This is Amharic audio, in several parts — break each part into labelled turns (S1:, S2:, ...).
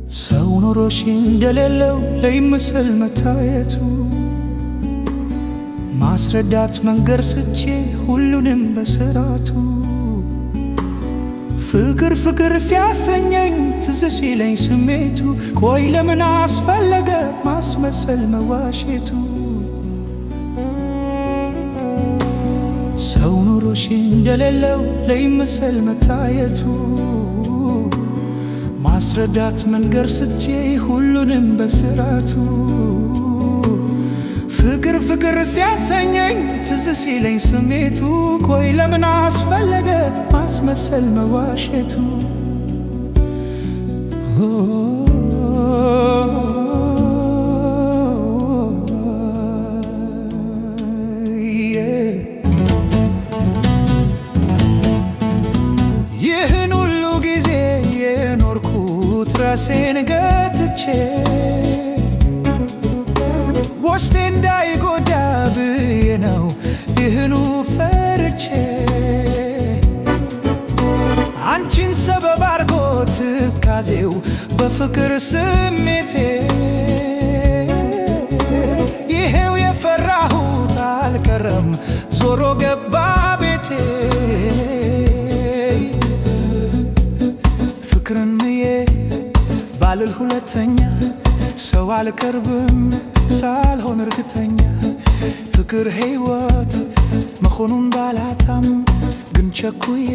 S1: ሰው ኖሮሽ እንደሌለው ለይምስል መታየቱ ማስረዳት መንገር ስቼ ሁሉንም በስራቱ ፍቅር ፍቅር ሲያሰኘኝ ትዝ ሲለኝ ስሜቱ ቆይ ለምን አስፈለገ ማስመሰል መዋሸቱ ሰው ኖሮሽ እንደሌለው ለይምስል መታየቱ ማስረዳት መንገር ስቼ ሁሉንም በስራቱ ፍቅር ፍቅር ሲያሰኘኝ ትዝ ሲለኝ ስሜቱ ቆይ ለምን አስፈለገ ማስመሰል መዋሸቱ ይህን ሁሉ ጊዜ የኖርኩት ራሴን ገትቼ ውስጤ እንዳይጎዳ ብዬ ነው ይህኑ ፈርቼ አንቺን ሰበብ አርጎ ትካዜው በፍቅር ስሜቴ ይሄው የፈራሁት አልቀረም ዞሮ ገባ ቤቴ ፍቅርን ምዬ ባልል ሁለተኛ ሰው አልቀርብም ሳልሆን እርግጠኛ ፍቅር ሕይወት መሆኑን ባላታም ግን ቸኩዬ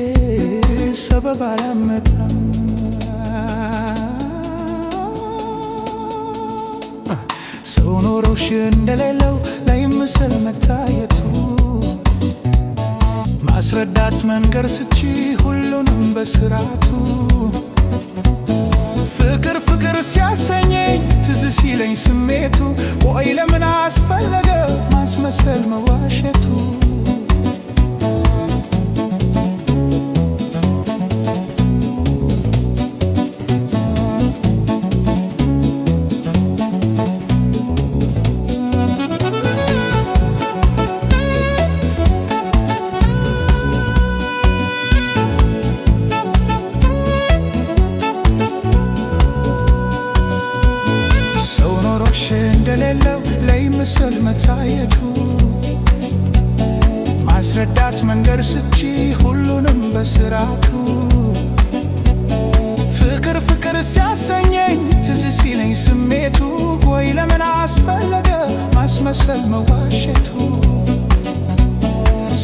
S1: ሰበብ አላመጣም ሰው ኖሮሽ እንደሌለው ለይምስል መታየቱ ማስረዳት መንገር ስቺ ሁሉንም በስራቱ ፍቅር ፍቅር ሲያሰኘኝ ትዝ ሲለኝ ስሜቱ ቆይ ለምን አስፈለገ ማስመሰል መዋሸቱ እንደሌለው ለይምስል መታየቱ ማስረዳት መንገር ስቺ ሁሉንም በስራቱ ፍቅር ፍቅር ሲያሰኘኝ ትዝ ሲለኝ ስሜቱ ቆይ ለምን አስፈለገ ማስመሰል መዋሸቱ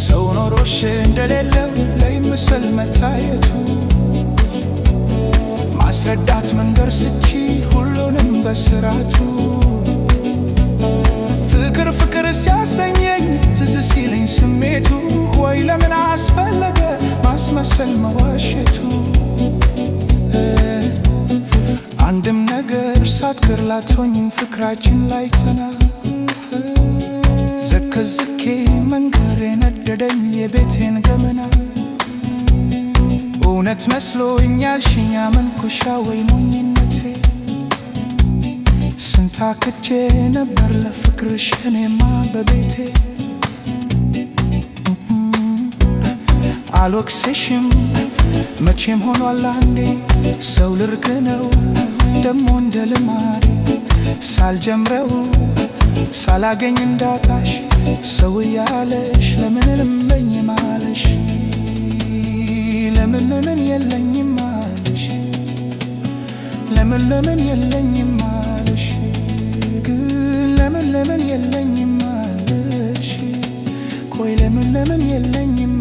S1: ሰው ኖሮሽ እንደሌለው ለይምስል መታየቱ ማስረዳት መንገር ስቺ ሁሉንም በስራቱ ፍቅር ፍቅር ሲያሰኘኝ ትዝ ሲለኝ ስሜቱ ቆይ ለምን አስፈለገ ማስመሰል መዋሸቱ አንድም ነገር ሳትቀር ላትሆኝም ፍቅራችን ላይ ተና ዘከዝኬ መንገር የነደደኝ የቤቴን ገመና እውነት መስሎኛል ሽኛ መንኩሻ ወይ ሞኝነቴ ስንታክቼ ነበር ለፍቅርሽ እኔማ በቤቴ አልወቅስሽም መቼም ሆኗል አንዴ ሰው ልርቅ ነው ደሞ እንደ ልማዴ ሳልጀምረው ሳላገኝ እንዳጣሽ ሰው እያለሽ ለምን ልመኝ ማለሽ ለምን የለኝም ማለሽ ለምን የለኝም ማለሽ ለምን የለኝም ማለሽ ቆይ ለምን የለኝም